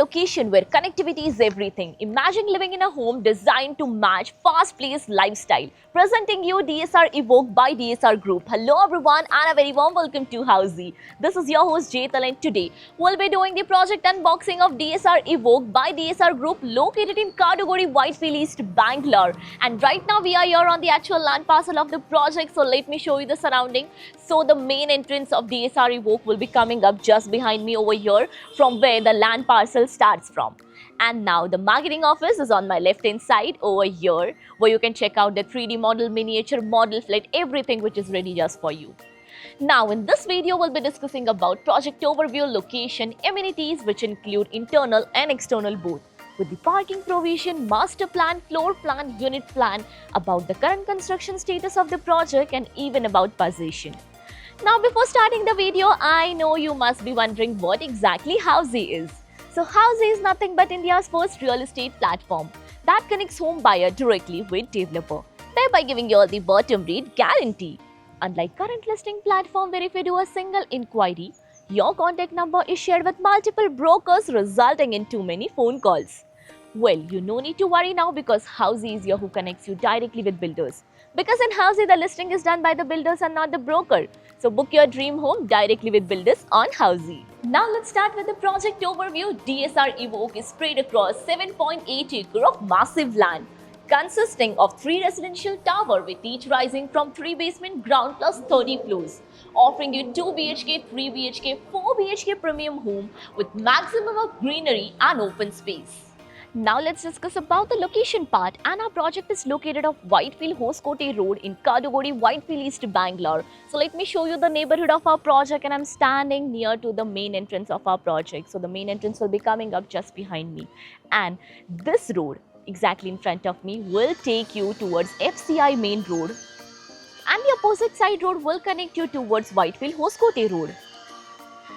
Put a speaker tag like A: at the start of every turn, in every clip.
A: location where connectivity is everything. Imagine living in a home designed to match fast-paced lifestyle. Presenting you DSR Evoke by DSR Group. Hello everyone and a very warm welcome to Housey. This is your host Jaital and today we'll be doing the project unboxing of DSR Evoke by DSR Group located in Kaduguri, Whitefield East, Bangalore. And right now we are here on the actual land parcel of the project, so let me show you the surrounding. So the main entrance of DSR Evoke will be coming up just behind me over here, from where the land parcel starts from. And now the marketing office is on my left hand side over here, where you can check out the 3D model, miniature model, flat, everything which is ready just for you. Now in this video we'll be discussing about project overview, location, amenities which include internal and external both, with the parking provision, master plan, floor plan, unit plan, about the current construction status of the project and even about possession. Now before starting the video, I know you must be wondering what exactly Housey is. So Housey is nothing but India's first real estate platform that connects home buyer directly with developer, thereby giving you all the bottom rate guarantee. Unlike current listing platform where if you do a single inquiry, your contact number is shared with multiple brokers resulting in too many phone calls. Well, you no need to worry now because Housey is here who connects you directly with builders. Because in Housey, the listing is done by the builders and not the broker. So book your dream home directly with builders on Housey. Now let's start with the project overview. DSR Evoke is spread across 7.8 acre of massive land, consisting of 3 residential towers with each rising from 3 basement ground plus 30 floors, offering you 2 BHK, 3 BHK, 4 BHK premium home with maximum of greenery and open space. Now let's discuss about the location part, and our project is located off Whitefield Hoskote Road in Kaduguri, Whitefield East, Bangalore. So let me show you the neighborhood of our project, and I'm standing near to the main entrance of our project. So the main entrance will be coming up just behind me, and this road exactly in front of me will take you towards FCI main road, and the opposite side road will connect you towards Whitefield Hoskote Road.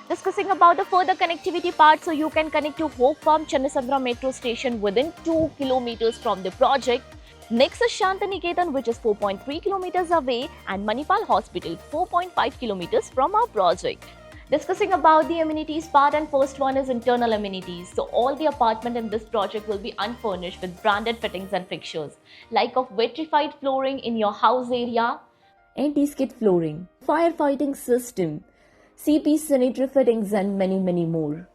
A: Discussing about the further connectivity part, so you can connect to Hope Farm Chandrasandra metro station within 2 kilometers from the project. Next is Shantiniketan, which is 4.3 kilometers away, and Manipal Hospital 4.5 kilometers from our project. Discussing about the amenities part, and first one is internal amenities. So all the apartment in this project will be unfurnished with branded fittings and fixtures, like of vitrified flooring in your house area, anti-skid flooring, firefighting system, CP sanitary fittings and many more.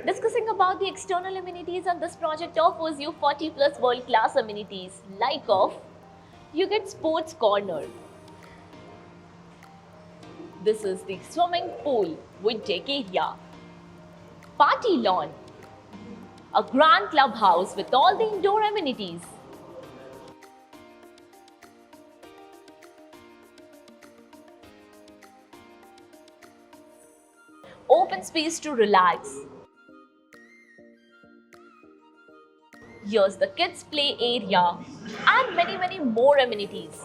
A: Discussing about the external amenities, and this project offers you 40 plus world class amenities, like of you get sports corner. This is the swimming pool with deck area, party lawn, a grand clubhouse with all the indoor amenities, open space to relax. Here's the kids play area and many more amenities.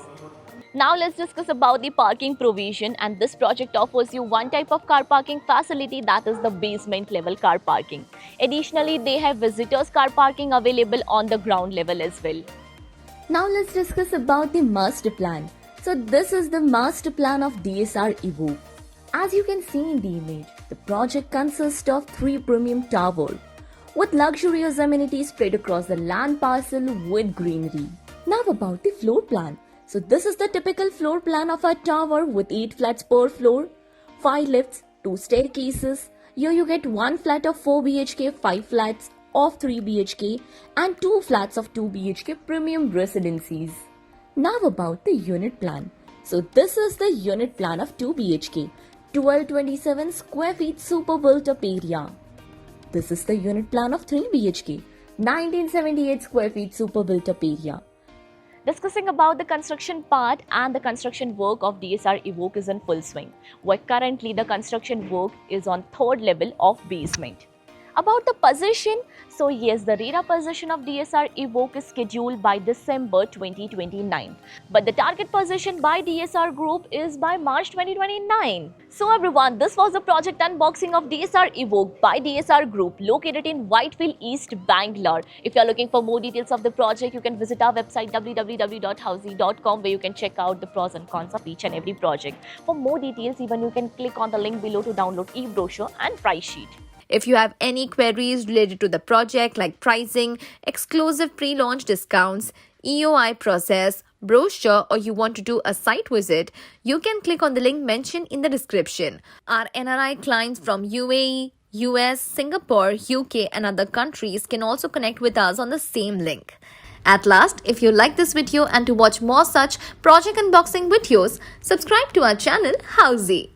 A: Now let's discuss about the parking provision, and this project offers you one type of car parking facility, that is the basement level car parking. Additionally, they have visitors car parking available on the ground level as well. Now let's discuss about the master plan. So this is the master plan of DSR Evoke. As you can see in the image, the project consists of 3 premium towers with luxurious amenities spread across the land parcel with greenery. Now about the floor plan. So this is the typical floor plan of a tower with 8 flats per floor, 5 lifts, 2 staircases. Here you get 1 flat of 4 BHK, 5 flats of 3 BHK and 2 flats of 2 BHK premium residencies. Now about the unit plan. So this is the unit plan of 2 BHK. 1227 square feet super built up area. This is the unit plan of 3 BHK, 1978 square feet super built up area. Discussing about the construction part, and the construction work of DSR Evoke is in full swing, where currently the construction work is on 3rd level of basement. About the possession, so yes, the RERA possession of DSR Evoke is scheduled by December 2029. But the target possession by DSR Group is by March 2029. So everyone, this was the project unboxing of DSR Evoke by DSR Group located in Whitefield East, Bangalore. If you are looking for more details of the project, you can visit our website www.housey.com, where you can check out the pros and cons of each and every project. For more details, even you can click on the link below to download e-brochure and price sheet.
B: If you have any queries related to the project like pricing, exclusive pre-launch discounts, EOI process, brochure, or you want to do a site visit, you can click on the link mentioned in the description. Our NRI clients from UAE, US, Singapore, UK, and other countries can also connect with us on the same link. At last, if you like this video and to watch more such project unboxing videos, subscribe to our channel Housey.